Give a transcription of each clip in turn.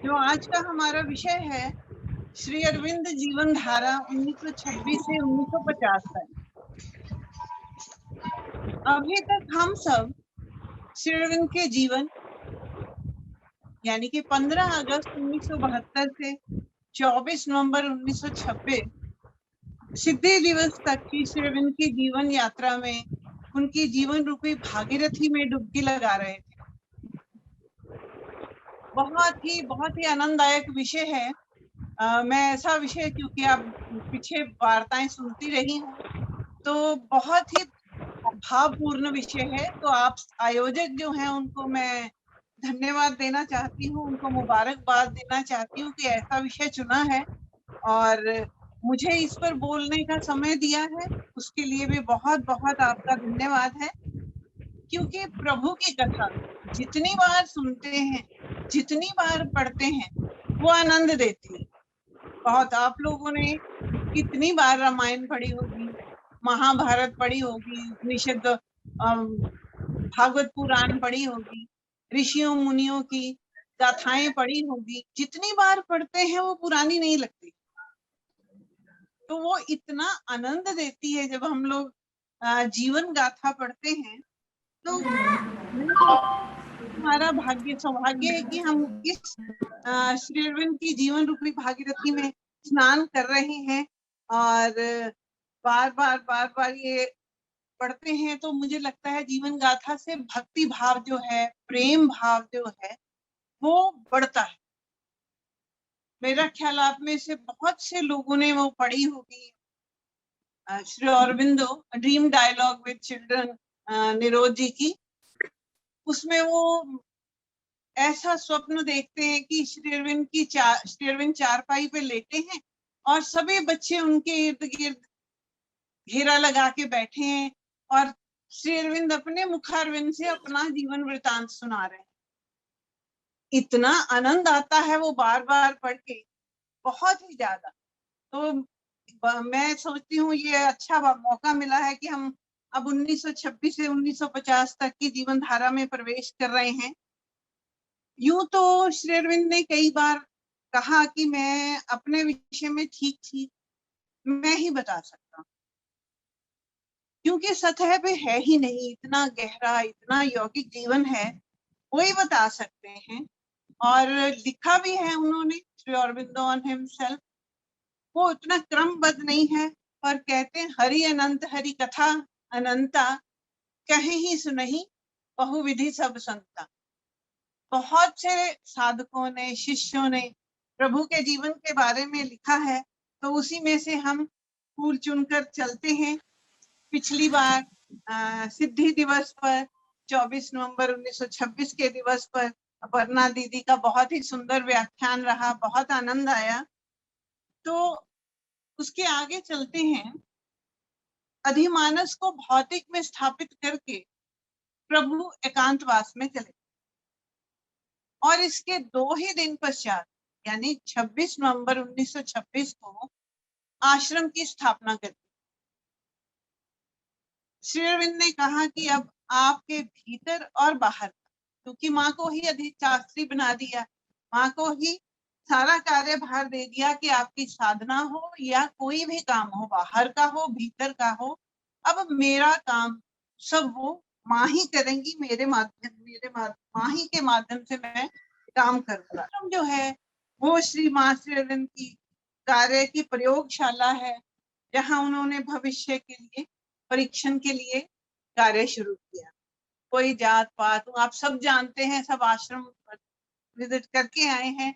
जो आज का हमारा विषय है, श्री अरविंद जीवन धारा 1926 से 1950 तक। अभी तक हम सब श्री अरविंद के जीवन यानी कि 15 अगस्त 1972 से 24 नवंबर 1926 सिद्धि दिवस तक की श्री अरविंद की जीवन यात्रा में उनकी जीवन रूपी भागीरथी में डुबकी लगा रहे थे। बहुत ही आनंददायक विषय है। मैं ऐसा विषय, क्योंकि आप पीछे वार्ताएं सुनती रही हूँ, तो बहुत ही भावपूर्ण विषय है। तो आप आयोजक जो हैं उनको मैं धन्यवाद देना चाहती हूँ, उनको मुबारकबाद देना चाहती हूँ कि ऐसा विषय चुना है और मुझे इस पर बोलने का समय दिया है। उसके लिए भी बहुत बहुत आपका धन्यवाद है, क्योंकि प्रभु की कथा जितनी बार सुनते हैं, जितनी बार पढ़ते हैं, वो आनंद देती है। बहुत आप लोगों ने कितनी बार रामायण पढ़ी होगी, महाभारत पढ़ी होगी, उपनिषद भागवत पुराण पढ़ी होगी, ऋषियों मुनियों की गाथाएं पढ़ी होगी। जितनी बार पढ़ते हैं वो पुरानी नहीं लगती। तो वो इतना आनंद देती है जब हम लोग जीवन गाथा पढ़ते हैं। तो हमारा सौभाग्य है कि हम इस श्री अरविंद की जीवन रूपी भागीरथी में स्नान कर रहे हैं और बार बार ये पढ़ते हैं तो मुझे लगता है जीवन गाथा से भक्ति भाव जो है, प्रेम भाव जो है, वो बढ़ता है। मेरा ख्याल आप में से बहुत से लोगों ने वो पढ़ी होगी, Shri Aurobindo dream dialogue with children, Nirodh ji की। उसमें वो ऐसा स्वप्न देखते हैं कि श्री अरविंद चारपाई पे लेटे हैं और सभी बच्चे उनके इर्द गिर्द घेरा लगा के बैठे हैं और श्री अरविंद अपने मुखारविंद से अपना जीवन वृतांत सुना रहे हैं। इतना आनंद आता है वो बार बार पढ़ के, बहुत ही ज्यादा। तो मैं सोचती हूँ ये अच्छा मौका मिला है कि हम अब 1926 से 1950 तक की जीवन धारा में प्रवेश कर रहे हैं। यूं तो श्री अरविंद ने कई बार कहा कि मैं अपने विषय में ठीक मैं ही बता सकता हूँ, क्योंकि सतह पे है ही नहीं। इतना गहरा, इतना यौगिक जीवन है, वही बता सकते हैं। और लिखा भी है उन्होंने, श्री अरविंदो ऑन हिमसेल्फ। वो इतना क्रमबद्ध नहीं है, पर कहते हैं हरि अनंत हरि कथा अनंता, कहे ही सुनहि बहुविधि सब संता। बहुत से साधकों ने, शिष्यों ने प्रभु के जीवन के बारे में लिखा है, तो उसी में से हम फूल चुनकर चलते हैं। पिछली बार सिद्धि दिवस पर 24 नवंबर 1926 के दिवस पर अपर्णा दीदी का बहुत ही सुंदर व्याख्यान रहा, बहुत आनंद आया। तो उसके आगे चलते हैं। अधिमानस को भौतिक में स्थापित करके प्रभु एकांतवास में चले और इसके 2 ही दिन पश्चात यानी 26 नवंबर 1926 को आश्रम की स्थापना कर दी। श्री अरविंद ने कहा कि अब आपके भीतर और बाहर, क्योंकि माँ को ही अधिशास्त्री बना दिया, माँ को ही सारा कार्यभार दे दिया कि आपकी साधना हो या कोई भी काम हो, बाहर का हो भीतर का हो, अब मेरा काम सब वो माँ ही करेंगी, माँ ही के माध्यम से मैं काम करूंगा। जो है वो श्री अरविंद की कार्य की प्रयोगशाला है, जहाँ उन्होंने भविष्य के लिए, परीक्षण के लिए कार्य शुरू किया। कोई जात पात, आप सब जानते हैं, सब आश्रम विजिट करके आए हैं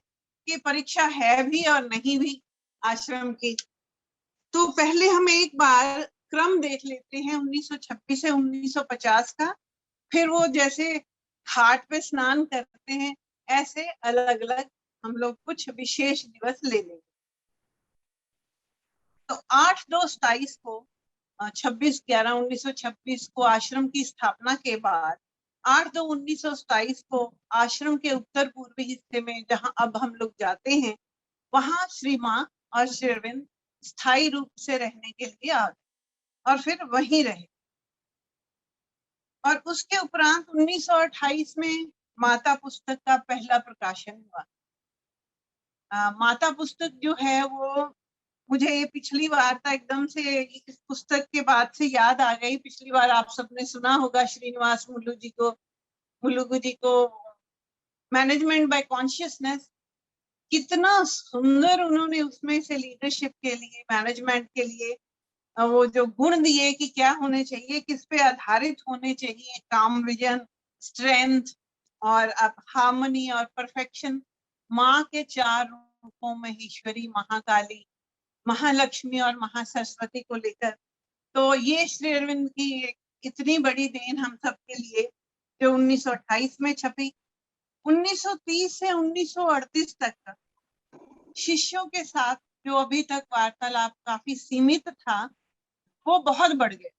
कि परीक्षा है भी और नहीं भी आश्रम की। तो पहले हम एक बार क्रम देख लेते हैं 1926 से 1950 का, फिर वो जैसे घाट पे स्नान करते हैं ऐसे अलग अलग हम लोग कुछ विशेष दिवस ले लेंगे। तो 8/2/27 को 26/11/1926 को आश्रम की स्थापना के बाद 8/2/1927 को आश्रम के उत्तर पूर्वी हिस्से में, जहां अब हम लोग जाते हैं, वहां श्री माँ और श्री अरविंद स्थायी रूप से रहने के लिए आ गए और फिर वहीं रहे। और उसके उपरांत 1928 में माता पुस्तक का पहला प्रकाशन हुआ। माता पुस्तक जो है वो मुझे ये पिछली वार्ता एकदम से इस पुस्तक के बाद से याद आ गई। पिछली बार आप सबने सुना होगा श्रीनिवास मुलुगु जी को मैनेजमेंट बाय कॉन्शियसनेस, कितना सुंदर उन्होंने उसमें से लीडरशिप के लिए, मैनेजमेंट के लिए वो जो गुण दिए कि क्या होने चाहिए, किस पे आधारित होने चाहिए, काम, विजन, स्ट्रेंथ और हार्मनी और परफेक्शन। माँ के 4 रूपों में ईश्वरी, महाकाली, महालक्ष्मी और महासरस्वती को लेकर, तो ये श्री अरविंद की इतनी बड़ी देन हम सबके लिए, जो 1928 में छपी। 1930 से 1938 तक शिष्यों के साथ जो अभी तक वार्तालाप काफी सीमित था, वो बहुत बढ़ गए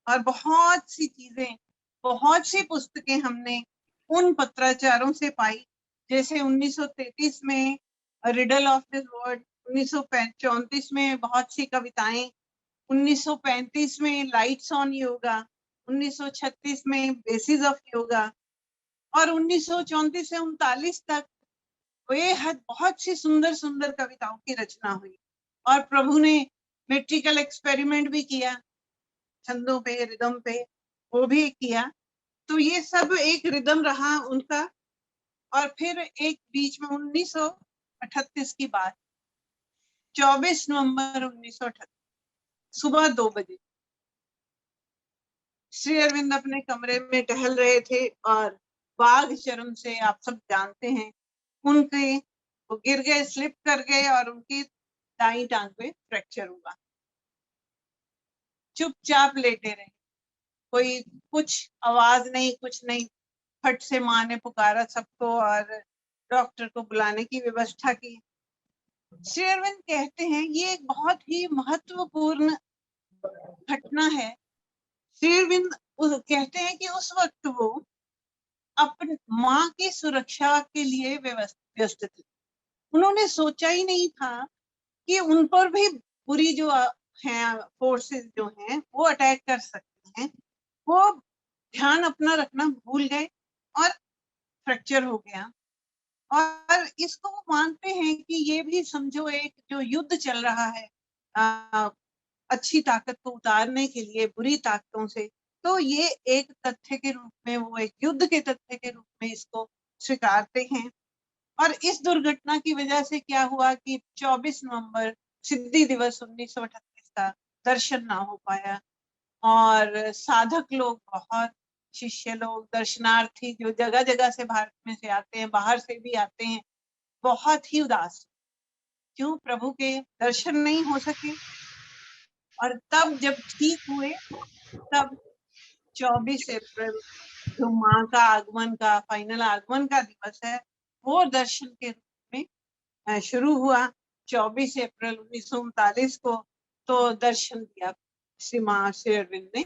और बहुत सी चीजें, बहुत सी पुस्तकें हमने उन पत्राचारों से पाई। जैसे 1933 में रिडल ऑफ दिस वर्ड, 1934 में बहुत सी कविताएं, 1935 में लाइट्स ऑन योगा, 1936 में बेसिस ऑफ योगा और 1934 से 39 तक बेहद बहुत सी सुंदर सुंदर कविताओं की रचना हुई। और प्रभु ने मेट्रिकल एक्सपेरिमेंट भी किया, छंदों पे, रिदम पे, वो भी किया। तो ये सब एक रिदम रहा उनका। और फिर एक बीच में 1938 की बात, 24 नवंबर 1938 सुबह 2 बजे श्री अरविंद अपने कमरे में टहल रहे थे और बाघ चरम से, आप सब जानते हैं, उनके वो गिर गए, स्लिप कर गए और उनकी दाई टांग पे फ्रैक्चर हुआ। चुपचाप लेटे रहे, कोई कुछ आवाज नहीं, कुछ नहीं। फट से माँ ने पुकारा सबको और डॉक्टर को बुलाने की व्यवस्था की। श्री अरविंद कहते हैं ये एक बहुत ही महत्वपूर्ण घटना है। श्री अरविंद कहते हैं कि उस वक्त वो अपनी माँ की सुरक्षा के लिए व्यस्त थे। उन्होंने सोचा ही नहीं था कि उन पर भी बुरी जो हैं फोर्सेस जो हैं वो अटैक कर सकते हैं। वो ध्यान अपना रखना भूल गए और फ्रैक्चर हो गया। और इसको वो मानते हैं कि ये भी समझो एक जो युद्ध चल रहा है अच्छी ताकत को उतारने के लिए बुरी ताकतों से, तो ये एक तथ्य के रूप में, वो एक युद्ध के तथ्य के रूप में इसको स्वीकारते हैं। और इस दुर्घटना की वजह से क्या हुआ कि 24 नवंबर सिद्धि दिवस 1938 का दर्शन ना हो पाया और साधक लोग, बहुत शिष्य लोग, दर्शनार्थी जो जगह जगह से भारत में से आते हैं, बाहर से भी आते हैं, बहुत ही उदास। क्यों? प्रभु के दर्शन नहीं हो सके। और तब जब ठीक हुए, तब 24 अप्रैल जो माँ का आगमन का, फाइनल आगमन का दिवस है, वो दर्शन के रूप में शुरू हुआ 24 अप्रैल 1939 को। तो दर्शन दिया श्री माँ श्री अरविंद ने।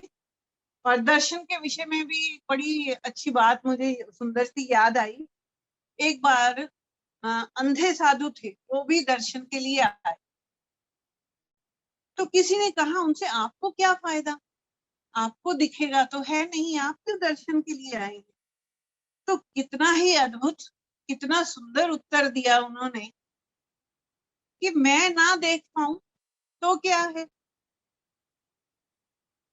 और दर्शन के विषय में भी बड़ी अच्छी बात मुझे सुंदर सी याद आई। एक बार अंधे साधु थे, वो भी दर्शन के लिए आए। तो किसी ने कहा उनसे, आपको क्या फायदा, आपको दिखेगा तो है नहीं, आप क्यों दर्शन के लिए आएंगे? तो कितना ही अद्भुत, कितना सुंदर उत्तर दिया उन्होंने कि मैं ना देख पाऊं तो क्या है,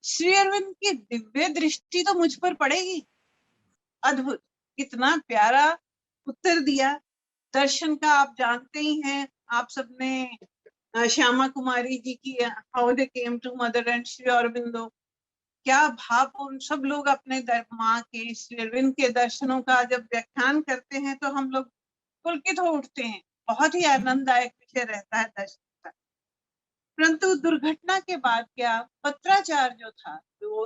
श्री अरविंद की दिव्य दृष्टि तो मुझ पर पड़ेगी। अद्भुत, कितना प्यारा उत्तर दिया। दर्शन का आप जानते ही हैं, आप सबने श्यामा कुमारी जी की how they came to Mother and Shri Aurobindo, क्या भावपूर्ण। सब लोग अपने माँ के, श्री अरविंद के दर्शनों का जब व्याख्यान करते हैं तो हम लोग पुलकित हो उठते हैं। बहुत ही आनंददायक विषय रहता है दर्शन का। परंतु दुर्घटना के बाद क्या, पत्राचार जो था, जो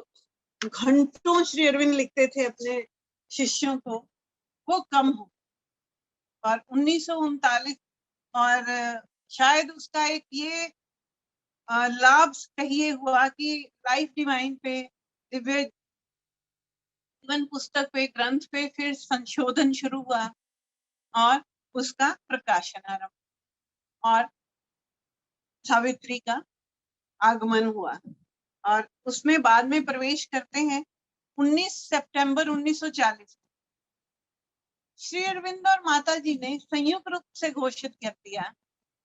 घंटों श्री अरविंद लिखते थे अपने शिष्यों को, वो कम हो। और 1939 और शायद उसका एक ये लाभ कहिए हुआ कि लाइफ डिवाइन पे, दिव्य जीवन पुस्तक पे, ग्रंथ पे फिर संशोधन शुरू हुआ और उसका प्रकाशन आरंभ और सावित्री का आगमन हुआ। और उसमें बाद में प्रवेश करते हैं 19 सितंबर 1940। श्री अरविंद और माता जी ने संयुक्त रूप से घोषित कर दिया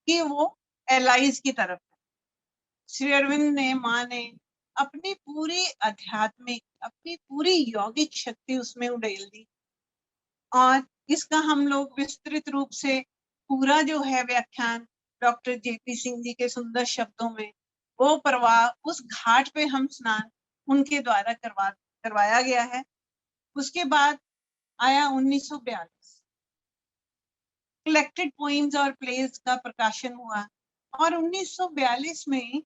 कि वो एलाइज की तरफ है। श्री अरविंद ने, माँ ने अपनी पूरी आध्यात्मिक, अपनी पूरी यौगिक शक्ति उसमें उड़ेल दी। और इसका हम लोग विस्तृत रूप से पूरा जो है व्याख्यान डॉक्टर जेपी सिंह जी के सुंदर शब्दों में, वो प्रवाह, उस घाट पे हम स्नान उनके द्वारा करवाया गया है। उसके बाद आया 1942, कलेक्टेड पोइम्स और प्लेस का प्रकाशन हुआ। और 1942 में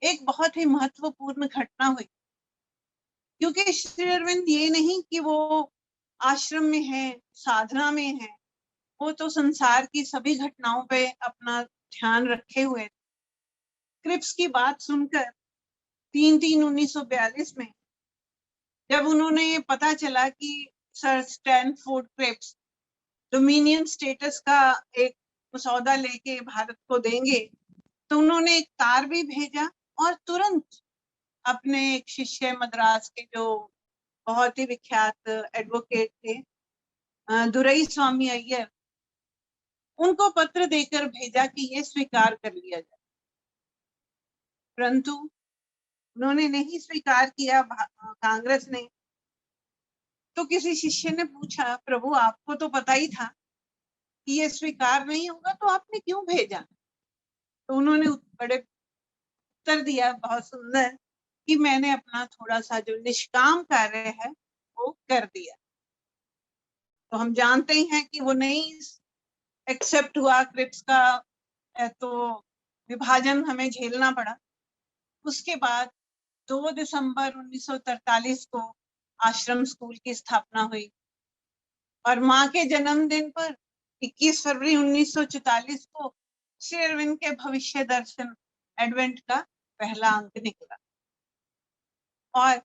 एक बहुत ही महत्वपूर्ण घटना हुई, क्योंकि श्री अरविंद ये नहीं कि वो आश्रम में है, साधना में है, वो तो संसार की सभी घटनाओं पे अपना ध्यान रखे हुए। क्रिप्स की बात सुनकर 3/3/1942 में जब उन्होंने ये पता चला कि sir Stafford Cripps dominion status का एक मसौदा लेके भारत को देंगे, तो उन्होंने एक तार भी भेजा और तुरंत अपने एक शिष्य मद्रास के जो बहुत ही विख्यात एडवोकेट थे, दुरई स्वामी अय्यर, उनको पत्र देकर भेजा कि ये स्वीकार कर लिया जाए। परंतु उन्होंने नहीं स्वीकार किया कांग्रेस ने। तो किसी शिष्य ने पूछा, प्रभु आपको तो पता ही था कि ये स्वीकार नहीं होगा, तो आपने क्यों भेजा? तो उन्होंने बड़े उत्तर दिया, बहुत सुंदर, कि मैंने अपना थोड़ा सा जो निष्काम कार्य है वो कर दिया। तो हम जानते हैं कि वो नहीं एक्सेप्ट हुआ क्रिप्स का, तो विभाजन हमें झेलना पड़ा। उसके बाद 2 दिसंबर 1943 को आश्रम स्कूल की स्थापना हुई और माँ के जन्मदिन पर 21 फरवरी 1944 को श्री अरविंद के भविष्य दर्शन एडवेंट का पहला अंक निकला। और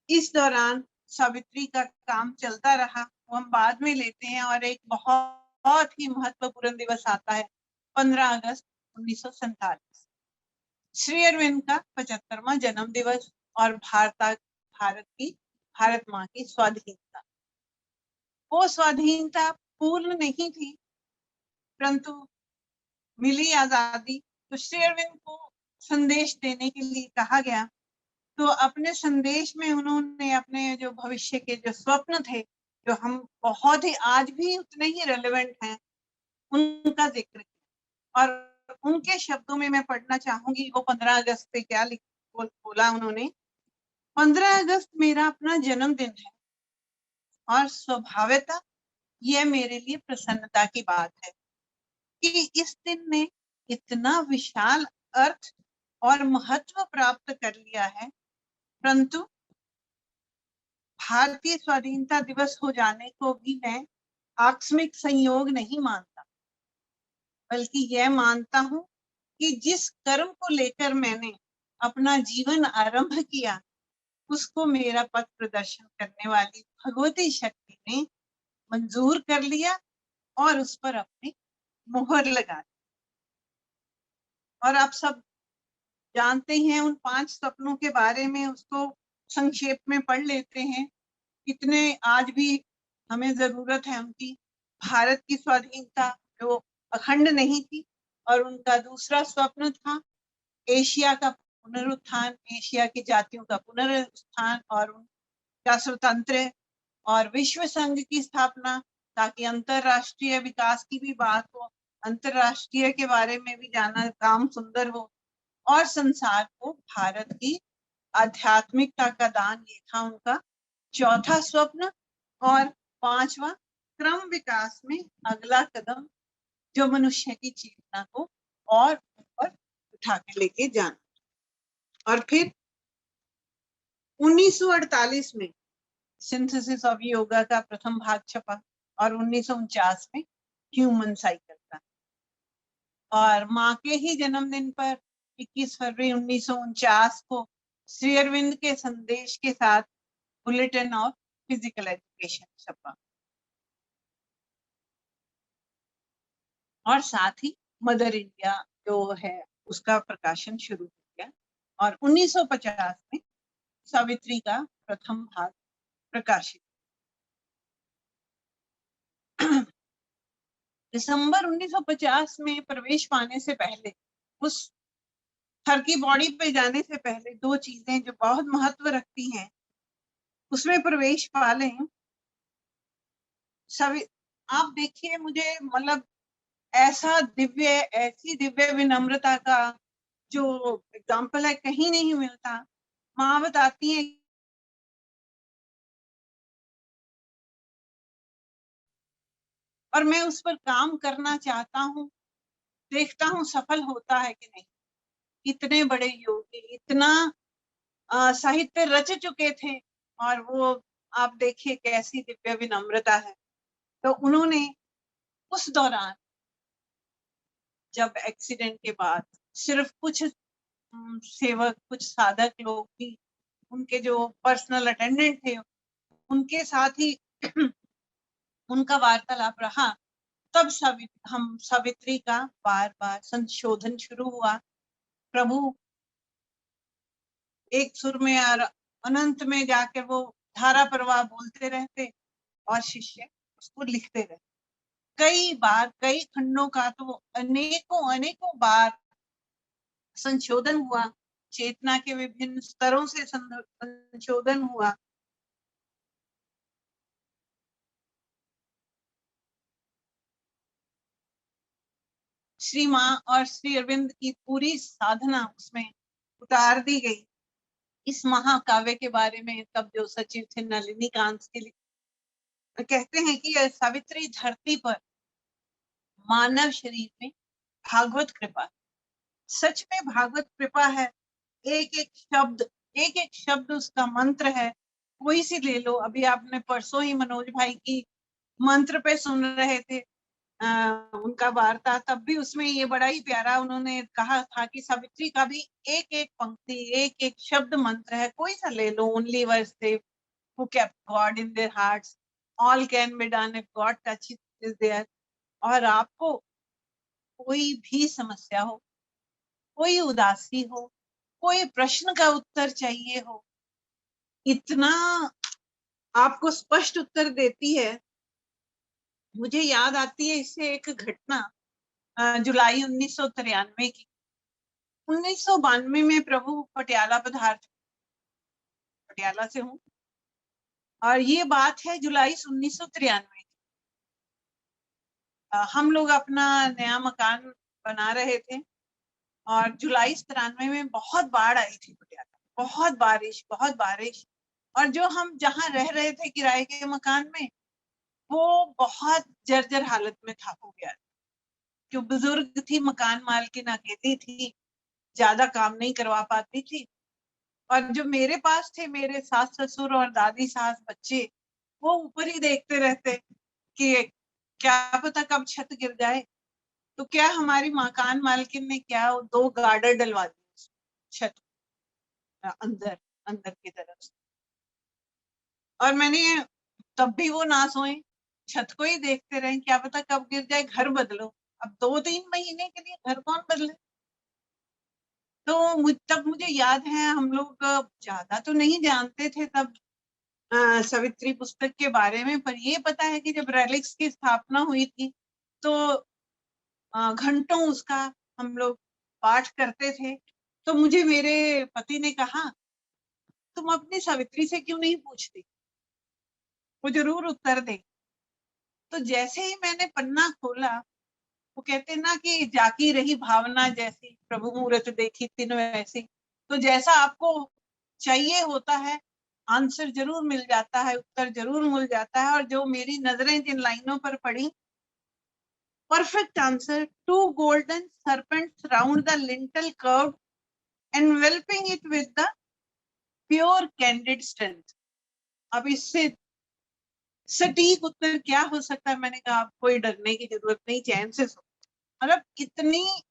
इस दौरान सावित्री का काम चलता रहा, वो हम बाद में लेते हैं। और एक बहुत ही महत्वपूर्ण दिवस आता है 15 अगस्त 1947, श्री अरविंद का 75वां जन्म दिवस और भारत माँ की स्वाधीनता। वो स्वाधीनता पूर्ण नहीं थी, परंतु मिली आजादी तो श्री अरविंद को संदेश देने के लिए कहा गया। तो अपने संदेश में उन्होंने अपने जो भविष्य के जो स्वप्न थे, जो हम बहुत ही आज भी उतने ही रेलेवेंट हैं, उनका जिक्र किया। और उनके शब्दों में मैं पढ़ना चाहूंगी, वो 15 अगस्त पे क्या बोला उन्होंने। 15 अगस्त मेरा अपना जन्मदिन है और स्वभावतः यह मेरे लिए प्रसन्नता की बात है कि इस दिन ने इतना विशाल अर्थ और महत्व प्राप्त कर लिया है। परंतु भारतीय स्वाधीनता दिवस हो जाने को भी मैं आकस्मिक संयोग नहीं मानता, बल्कि यह मानता हूं कि जिस कर्म को लेकर मैंने अपना जीवन आरंभ किया, उसको मेरा पथ प्रदर्शन करने वाली भगवती शक्ति ने मंजूर कर लिया और उस पर अपनी मोहर लगा दी। और आप सब जानते हैं उन 5 सपनों के बारे में, उसको संक्षेप में पढ़ लेते हैं। कितने आज भी हमें जरूरत है उनकी। भारत की स्वाधीनता जो अखंड नहीं थी, और उनका दूसरा स्वप्न था एशिया का पुनरुत्थान, एशिया की जातियों का पुनरुत्थान और उनका स्वतंत्र और विश्व संघ की स्थापना, ताकि अंतरराष्ट्रीय विकास की भी बात हो, अंतरराष्ट्रीय के बारे में भी जाना काम सुंदर हो, और संसार को भारत की आध्यात्मिकता का दान, ये था उनका चौथा स्वप्न। और 5वां क्रम विकास में अगला कदम, जो मनुष्य की चेतना को और ऊपर उठा के लेके जाना। और फिर 1948 में सिंथेसिस ऑफ योगा का प्रथम भाग छपा और 1949 में ह्यूमन साइकिल का। और माँ के ही जन्मदिन पर 21 फरवरी 1949 को श्री अरविंद के संदेश के साथ बुलेटिन ऑफ फिजिकल एजुकेशन छपा। और साथ ही मदर इंडिया जो है उसका प्रकाशन शुरू हो गया और 1950 में सावित्री का प्रथम भाग प्रकाशित। दिसंबर 1950 में प्रवेश पाने से पहले, उस थर की बॉडी पे जाने से पहले, दो चीजें जो बहुत महत्व रखती हैं उसमें प्रवेश पा लें। सभी आप देखिए, मुझे मतलब ऐसी दिव्य विनम्रता का जो एग्जाम्पल है कहीं नहीं मिलता। माँ बताती है और मैं उस पर काम करना चाहता हूँ, देखता हूँ सफल होता है कि नहीं। इतने बड़े योगी, इतना साहित्य रच चुके थे, और वो आप देखिए कैसी दिव्य विनम्रता है। तो उन्होंने उस दौरान, जब एक्सीडेंट के बाद, सिर्फ कुछ सेवक, कुछ साधक लोग भी, उनके जो पर्सनल अटेंडेंट थे, उनके साथ ही उनका वार्तालाप रहा, तब हम सावित्री का बार बार संशोधन शुरू हुआ। प्रभु एक सुर में और अनंत में जाकर वो धारा प्रवाह बोलते रहते और शिष्य उसको लिखते रहते। कई बार, कई खंडों का तो अनेकों अनेकों बार संशोधन हुआ, चेतना के विभिन्न स्तरों से संशोधन हुआ। श्री माँ और श्री अरविंद की पूरी साधना उसमें उतार दी गई। इस महाकाव्य के बारे में तब जो सचिव थे नलिनी कांत के लिए कहते हैं कि यह सावित्री धरती पर मानव शरीर में भागवत कृपा, सच में भागवत कृपा है। एक एक शब्द उसका मंत्र है। कोई सी ले लो, अभी आपने परसों ही मनोज भाई की मंत्र पे सुन रहे थे उनका वार्ता, तब भी उसमें ये बड़ा ही प्यारा उन्होंने कहा था कि सावित्री का भी एक एक पंक्ति, एक एक शब्द मंत्र है। कोई सा ले लो, ओनली वर्स थे who kept God in their hearts, all can be done if God touches is there। और आपको कोई भी समस्या हो, कोई उदासी हो, कोई प्रश्न का उत्तर चाहिए हो, इतना आपको स्पष्ट उत्तर देती है। मुझे याद आती है इससे एक घटना जुलाई 1993 की। 1992 में प्रभु पटियाला पटियाला से हूँ, और ये बात है जुलाई 1993। हम लोग अपना नया मकान बना रहे थे, और जुलाई 93 में बहुत बाढ़ आई थी पटियाला, बहुत बारिश। और जो हम जहाँ रह रहे थे किराए के मकान में, वो बहुत जर्जर हालत में था, हो गया। जो बुजुर्ग थी, मकान मालकिन अकेली थी, ज्यादा काम नहीं करवा पाती थी, और जो मेरे पास थे, मेरे सास ससुर और दादी सास, बच्चे, वो ऊपर ही देखते रहते कि क्या पता कब छत गिर जाए। तो क्या हमारी मकान मालकिन ने क्या, 2 गार्डर डलवा दिए छत अंदर अंदर की तरफ से। और मैंने तब भी वो ना सोए, छत को ही देखते रहे, क्या पता कब गिर जाए, घर बदलो। अब 2-3 महीने के लिए घर कौन बदले। तो तब मुझे याद है, हम लोग ज्यादा तो नहीं जानते थे तब सावित्री पुस्तक के बारे में, पर ये पता है कि जब रेलिक्स की स्थापना हुई थी, तो घंटों उसका हम लोग पाठ करते थे। तो मुझे मेरे पति ने कहा, तुम अपनी सावित्री से क्यों नहीं पूछती, वो जरूर उत्तर दे। तो जैसे ही मैंने पन्ना खोला, वो कहते ना कि जाकी रही भावना जैसी, प्रभु मूरत देखी तिन वैसी। तो जैसा आपको चाहिए होता है, आंसर जरूर मिल जाता है, उत्तर जरूर मिल जाता है। और जो मेरी नजरें जिन लाइनों पर पड़ी, perfect answer, 2 golden serpents round the lintel curved, enveloping it with the pure candid strength। अब इससे सटीक उत्तर क्या हो सकता है। मैंने कहा, आप कोई डरने की जरूरत नहीं, चैन से सो। मतलब कितनी,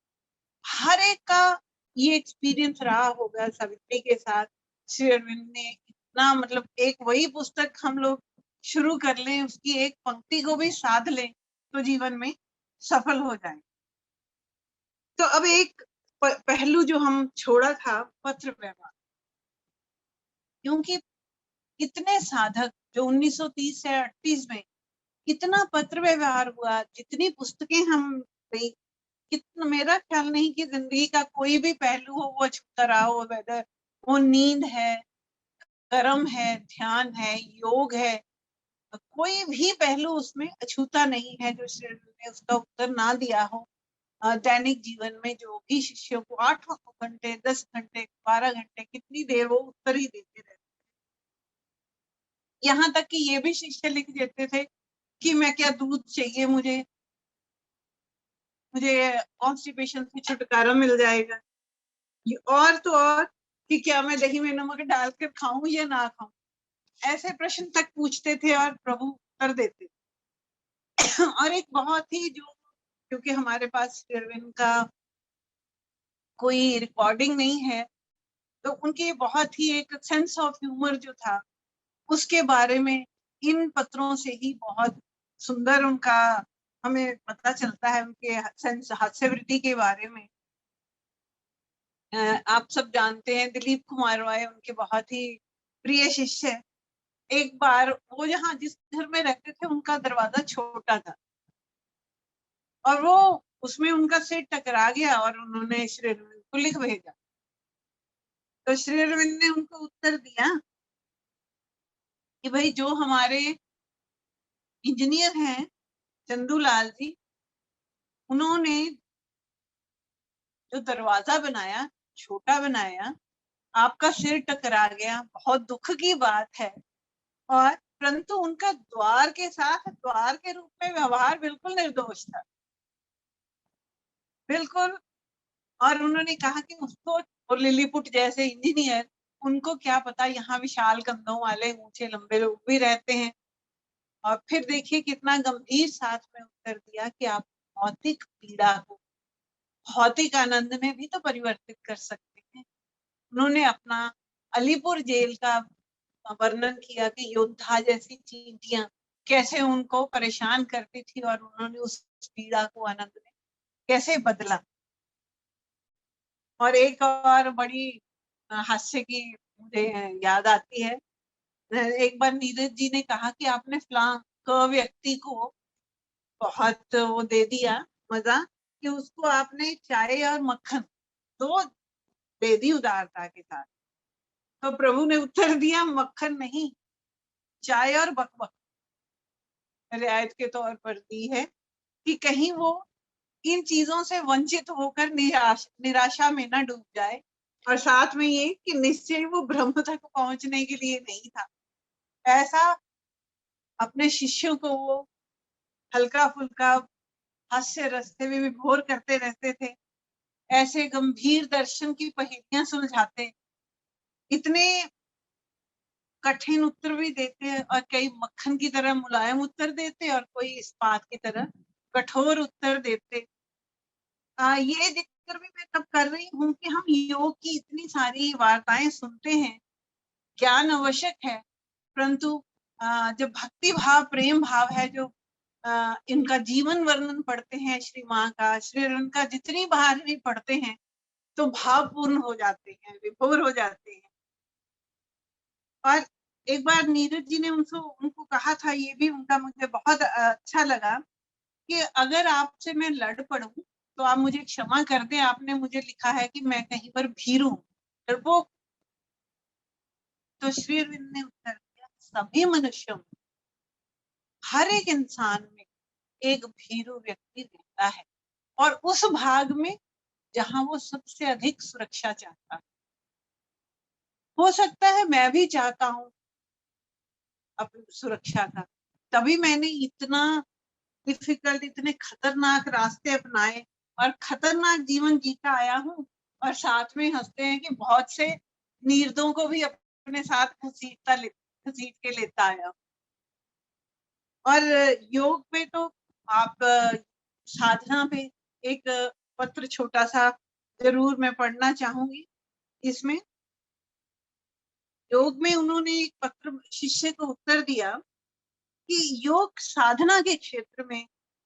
हर एक का ये एक्सपीरियंस रहा होगा सावित्री के साथ। श्री अरविंद ने इतना, मतलब एक वही पुस्तक हम लोग शुरू कर लें, उसकी एक पंक्ति को भी साध लें, तो जीवन में सफल हो जाए। तो अब एक पहलू जो हम छोड़ा था, पत्र व्यवहार, क्योंकि कितने साधक जो 1930 से 38 में कितना पत्र व्यवहार हुआ, जितनी पुस्तकें हम कितना, मेरा ख्याल नहीं कि जिंदगी का कोई भी पहलू हो वो अछूता रहा हो, वेदर वो नींद है, कर्म है, ध्यान है, योग है, कोई भी पहलू उसमें अछूता नहीं है जो श्री अरविंद ने उसका उत्तर ना दिया हो। दैनिक जीवन में जो भी शिष्यों को 8 घंटे, 10 घंटे, 12 घंटे, कितनी देर वो उत्तर ही देते रहते। यहाँ तक कि ये भी शिष्य लिख देते थे कि मैं क्या दूध चाहिए, मुझे कॉन्स्टिपेशन से छुटकारा मिल जाएगा। और तो और कि क्या मैं दही में नमक डालकर खाऊं या ना खाऊं, ऐसे प्रश्न तक पूछते थे और प्रभु उत्तर देते थे। और एक बहुत ही जो, क्योंकि हमारे पास श्री अरविंद का कोई रिकॉर्डिंग नहीं है, तो उनकी बहुत ही एक सेंस ऑफ ह्यूमर जो था, उसके बारे में इन पत्रों से ही बहुत सुंदर उनका हमें पता चलता है, उनके सेंस हास्यवृत्ति के बारे में। आप सब जानते हैं दिलीप कुमार रॉय उनके बहुत ही प्रिय शिष्य। एक बार वो जहाँ जिस घर में रहते थे उनका दरवाजा छोटा था और वो उसमें उनका सिर टकरा गया और उन्होंने श्री अरविंद को लिख भेजा। तो श्री अरविंद ने उनको उत्तर दिया कि भाई जो हमारे इंजीनियर हैं चंदूलाल जी, उन्होंने जो दरवाजा बनाया छोटा बनाया, आपका सिर टकरा गया, बहुत दुख की बात है, और परंतु उनका द्वार के साथ द्वार के रूप में व्यवहार बिल्कुल निर्दोष था, बिल्कुल। और उन्होंने कहा कि उसको और लिलीपुट जैसे इंजीनियर, उनको क्या पता यहाँ विशाल कंधों वाले ऊंचे लंबे लोग भी रहते हैं। और फिर देखिए कितना गंभीर साथ में उत्तर दिया कि आप भौतिक पीड़ा को भौतिक आनंद में भी तो परिवर्तित कर सकते हैं। उन्होंने अपना अलीपुर जेल का वर्णन किया कि योद्धा जैसी चींटियां कैसे उनको परेशान करती थी और उन्होंने उस पीड़ा को आनंद में कैसे बदला। और एक और बड़ी हास्य की मुझे याद आती है। एक बार नीरज जी ने कहा कि आपने फलां व्यक्ति को बहुत वो दे दिया मजा, कि उसको आपने चाय और मक्खन दो दे दी उदारता के साथ। तो प्रभु ने उत्तर दिया, मक्खन नहीं, चाय और बकबक रियायत के तौर पर दी है, कि कहीं वो इन चीजों से वंचित होकर निराशा में ना डूब जाए। और साथ में ये कि निश्चय वो ब्रह्म तक पहुंचने के लिए नहीं था, ऐसा अपने शिष्यों को वो हल्का फुल्का हास्य रास्ते में विभोर करते रहते थे, ऐसे गंभीर दर्शन की पहेलियां सुलझाते, इतने कठिन उत्तर भी देते और कई मक्खन की तरह मुलायम उत्तर देते और कोई इस्पात की तरह कठोर उत्तर देते। ये जिक्र भी मैं तब कर रही हूँ कि हम योग की इतनी सारी वार्ताएं सुनते हैं, ज्ञान आवश्यक है, परंतु जब भक्ति भाव प्रेम भाव है, जो इनका जीवन वर्णन पढ़ते हैं श्री माँ का, श्री उनका जितनी बार भी पढ़ते हैं तो भावपूर्ण हो जाते हैं, विभोर हो जाते हैं। और एक बार नीरज जी ने उनको कहा था, ये भी उनका मुझे बहुत अच्छा लगा, कि अगर आपसे मैं लड़ पड़ूं तो आप मुझे क्षमा कर दें, आपने मुझे लिखा है कि मैं कहीं पर भीरू हूं, डरपोक। तो श्री अरविंद ने उत्तर दिया, सभी मनुष्यों में, हर एक इंसान में एक भीरू व्यक्ति रहता है, और उस भाग में जहां वो सबसे अधिक सुरक्षा चाहता है। हो सकता है मैं भी चाहता हूं अपनी सुरक्षा का, तभी मैंने इतना डिफिकल्ट, इतने खतरनाक रास्ते अपनाए और खतरनाक जीवन जीता आया हूँ। और साथ में हंसते हैं कि बहुत से निर्दों को भी अपने साथ घसीट के लेता आया। और योग पे तो आप साधना पे एक पत्र छोटा सा जरूर मैं पढ़ना चाहूंगी। इसमें योग में उन्होंने एक पत्र शिष्य को उत्तर दिया कि योग साधना के क्षेत्र में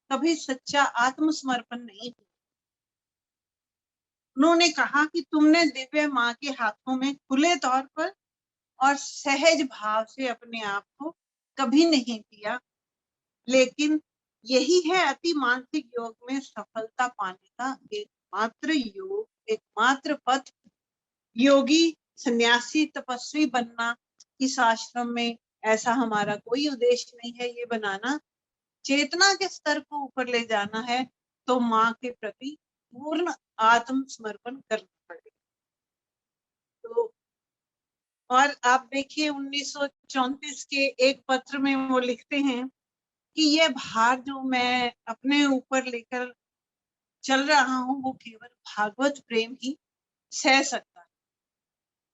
कभी सच्चा आत्मसमर्पण नहीं हुआ। उन्होंने कहा कि तुमने दिव्य माँ के हाथों में खुले तौर पर और सहज भाव से अपने आप को कभी नहीं दिया, लेकिन यही है अति मानसिक योग में सफलता पाने का एकमात्र योग, एकमात्र पथ। योगी, सन्यासी, तपस्वी बनना इस आश्रम में ऐसा हमारा कोई उद्देश्य नहीं है ये बनाना। चेतना के स्तर को ऊपर ले जाना है तो माँ के प्रति पूर्ण आत्मसमर्पण करना पड़ेगा। तो और आप देखिए 1934 के एक पत्र में वो लिखते हैं कि ये भार जो मैं अपने ऊपर लेकर चल रहा हूँ वो केवल भागवत प्रेम ही सह सकता है।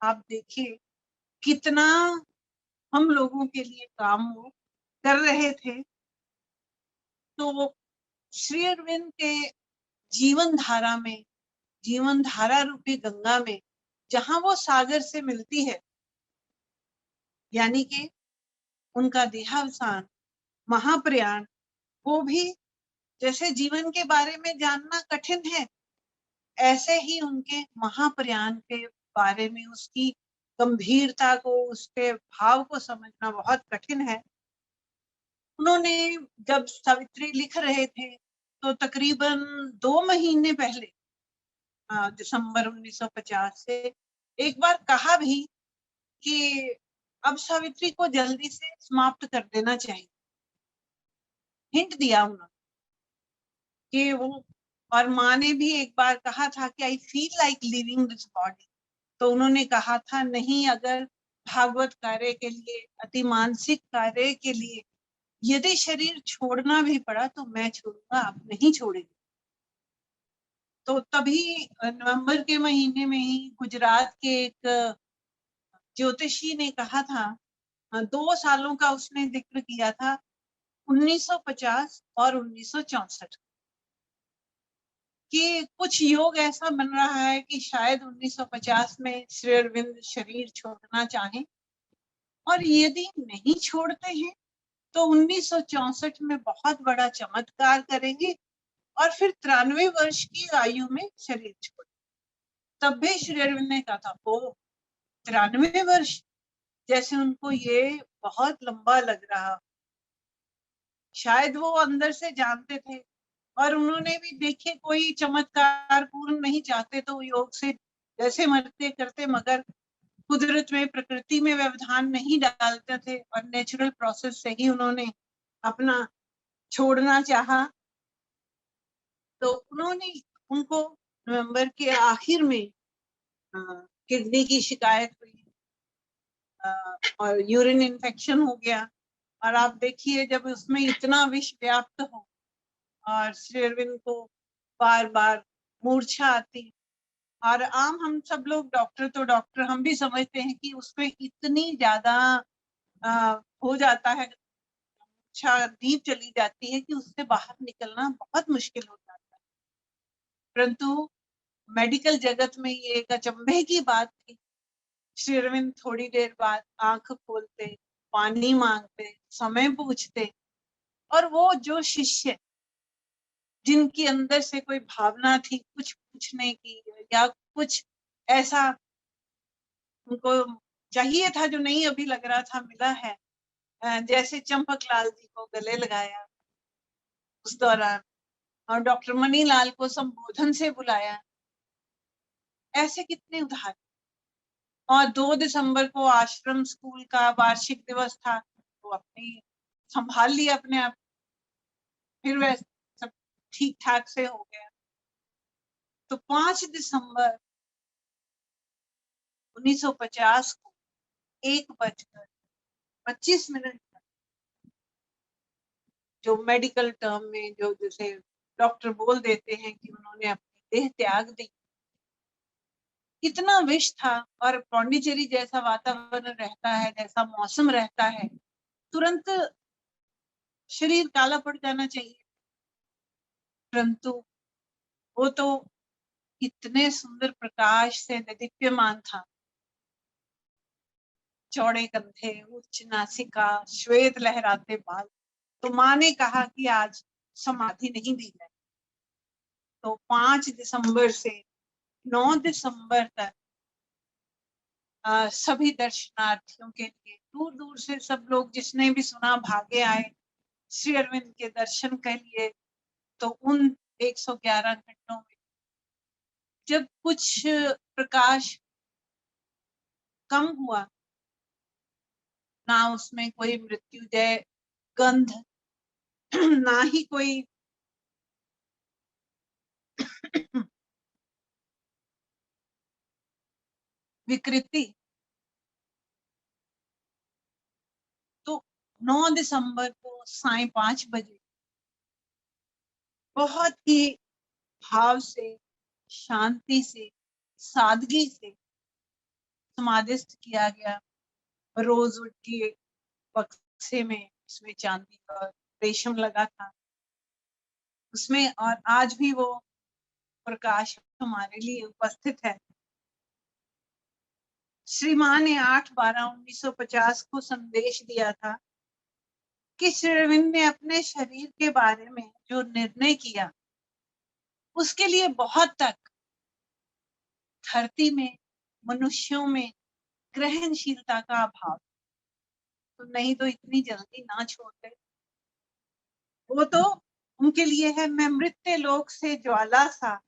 आप देखिए कितना हम लोगों के लिए काम वो कर रहे थे। तो वो श्री अरविंद के जीवन धारा में, जीवन धारा रूपी गंगा में जहां वो सागर से मिलती है, यानी कि उनका देहावसान, महाप्रयाण, वो भी जैसे जीवन के बारे में जानना कठिन है, ऐसे ही उनके महाप्रयाण के बारे में उसकी गंभीरता को, उसके भाव को समझना बहुत कठिन है। उन्होंने जब सावित्री लिख रहे थे तो तकरीबन 2 महीने पहले दिसंबर 1950 से एक बार कहा भी कि अब सावित्री को जल्दी से समाप्त कर देना चाहिए। हिंट दिया उन्होंने कि वो, और माँ ने भी एक बार कहा था कि I feel like living this body. तो उन्होंने कहा था नहीं, अगर भागवत कार्य के लिए, अति मानसिक कार्य के लिए यदि शरीर छोड़ना भी पड़ा तो मैं छोड़ूंगा, आप नहीं छोड़ेंगे। तो तभी नवंबर के महीने में ही गुजरात के एक ज्योतिषी ने कहा था, 2 सालों का उसने जिक्र किया था, 1950 और 1964, कि कुछ योग ऐसा बन रहा है कि शायद 1950 में श्री अरविंद शरीर छोड़ना चाहें, और यदि नहीं छोड़ते हैं तो 1964 में बहुत बड़ा चमत्कार करेंगे और फिर 93 वर्ष की आयु में शरीर छोड़। तब भी श्री अरविंद ने कहा था, ओ 93 वर्ष, जैसे उनको ये बहुत लंबा लग रहा। शायद वो अंदर से जानते थे, और उन्होंने भी देखे कोई चमत्कार पूर्ण नहीं चाहते तो योग से जैसे मरते करते, मगर कुदरत में, प्रकृति में व्यवधान नहीं डालते थे और नेचुरल प्रोसेस से ही उन्होंने अपना छोड़ना चाहा। तो उन्होंने, उनको नवंबर के आखिर में किडनी की शिकायत हुई और यूरिन इन्फेक्शन हो गया। और आप देखिए जब उसमें इतना विष व्याप्त हो और श्री अरविंद को बार बार मूर्छा आती, और आम हम सब लोग डॉक्टर तो डॉक्टर, हम भी समझते हैं कि उसमें इतनी ज्यादा हो जाता है, मूर्छा डीप चली जाती है कि उससे बाहर निकलना बहुत मुश्किल हो जाता है। परंतु मेडिकल जगत में ये एक अचंभे की बात थी, श्री अरविंद थोड़ी देर बाद आंख खोलते, पानी मांगते, समय पूछते, और वो जो शिष्य जिनकी अंदर से कोई भावना थी कुछ पूछने की या कुछ ऐसा उनको चाहिए था जो नहीं अभी लग रहा था मिला है, जैसे चंपक लाल जी को गले लगाया उस दौरान, और डॉक्टर मनीलाल को संबोधन से बुलाया, ऐसे कितने उदाहरण। और 2 दिसंबर को आश्रम स्कूल का वार्षिक दिवस था, तो अपनी संभाल लिया अपने आप, फिर वह सब ठीक ठाक से हो गया। तो 5 दिसंबर 1950 को 1:25 जो मेडिकल टर्म में जो जैसे डॉक्टर बोल देते हैं कि उन्होंने अपनी देह त्याग दी। इतना विष था, और पौंडीचेरी जैसा वातावरण रहता है, जैसा मौसम रहता है, तुरंत शरीर काला पड़ जाना चाहिए। परंतु वो तो इतने सुंदर प्रकाश से दीप्यमान था, चौड़े कंधे, उच्च नासिका, श्वेत लहराते बाल। तो माँ ने कहा कि आज समाधि नहीं दी जाए। तो 5 दिसंबर से 9 दिसंबर तक सभी दर्शनार्थियों के लिए दूर दूर से सब लोग जिसने भी सुना भागे आए, श्री अरविंद के दर्शन के लिए, तो उन 111 घंटों में जब कुछ प्रकाश कम हुआ, ना उसमें कोई मृत्युजय गंध, ना ही कोई विकृति, तो 9 दिसंबर को साय 5 बजे बहुत ही भाव से, शांति से, सादगी से समाधिस्थ किया गया। रोजवुड के बक्से में, उसमें चांदी का रेशम लगा था उसमें, और आज भी वो प्रकाश हमारे लिए उपस्थित है। श्री मां ने 8/12/1950 को संदेश दिया था कि श्री अरविंद ने अपने शरीर के बारे में जो निर्णय किया, उसके लिए बहुत तक धरती में, मनुष्यों में ग्रहणशीलता का अभाव, तो नहीं तो इतनी जल्दी ना छोड़ते। वो तो उनके लिए है, मैं मृत्यु लोक से ज्वाला सा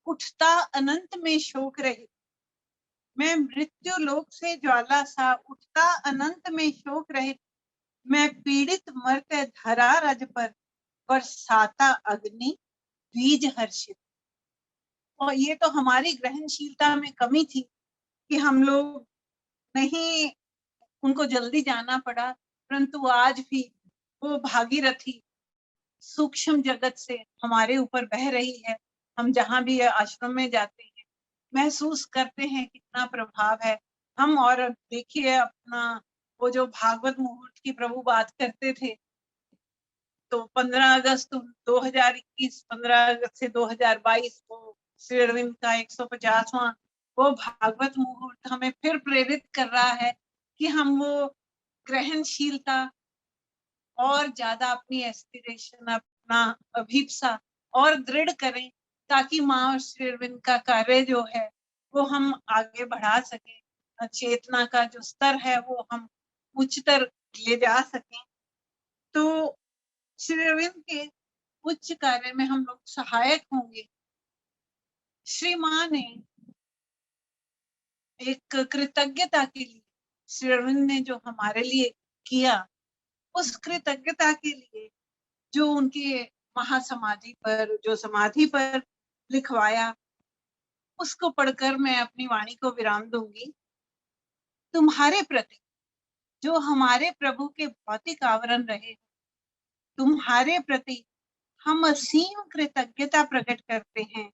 उठता अनंत में शोक रहित, मैं मृत्यु लोक से ज्वाला सा उठता अनंत में शोक रहित, मैं पीड़ित मरते धरा रज पर बरसाता अग्नि बीज हर्षित। और ये तो हमारी ग्रहणशीलता में कमी थी कि हम लोग नहीं, उनको जल्दी जाना पड़ा, परंतु आज भी वो भागीरथी सूक्ष्म जगत से हमारे ऊपर बह रही है। हम जहां भी आश्रम में जाते हैं महसूस करते हैं कितना प्रभाव है। हम, और देखिए अपना वो जो भागवत मुहूर्त की प्रभु बात करते थे, तो 15 अगस्त 2021, 15 अगस्त से 2022 को श्री अरविंद का 150वां वो भागवत मुहूर्त हमें फिर प्रेरित कर रहा है कि हम वो ग्रहणशीलता और ज्यादा, अपनी एस्पिरेशन, अपना अभिप्सा और दृढ़ करें, ताकि माँ और श्री अरविंद का कार्य जो है वो हम आगे बढ़ा सकें, चेतना का जो स्तर है वो हम उच्चतर ले जा सकें। तो श्री अरविंद के उच्च कार्य में हम लोग सहायक होंगे। श्री माँ ने एक कृतज्ञता के लिए, श्री अरविंद ने जो हमारे लिए किया, उस कृतज्ञता के लिए जो उनके महासमाधि पर, जो समाधि पर लिखवाया, उसको पढ़कर मैं अपनी वाणी को विराम दूंगी। तुम्हारे प्रति जो हमारे प्रभु के भौतिक आवरण रहे, तुम्हारे प्रति हम असीम कृतज्ञता प्रकट करते हैं।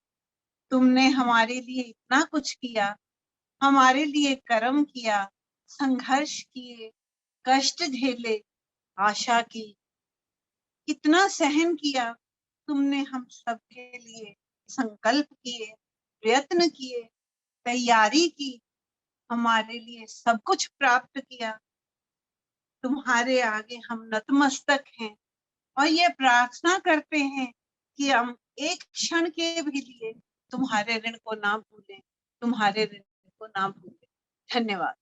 तुमने हमारे लिए इतना कुछ किया, हमारे लिए कर्म किया, संघर्ष किए, कष्ट झेले, आशा की, कितना सहन किया तुमने हम सबके लिए, संकल्प किए, प्रयत्न किए, तैयारी की, हमारे लिए सब कुछ प्राप्त किया। तुम्हारे आगे हम नतमस्तक हैं और ये प्रार्थना करते हैं कि हम एक क्षण के भी लिए तुम्हारे ऋण को ना भूलें, तुम्हारे ऋण को ना भूलें। धन्यवाद।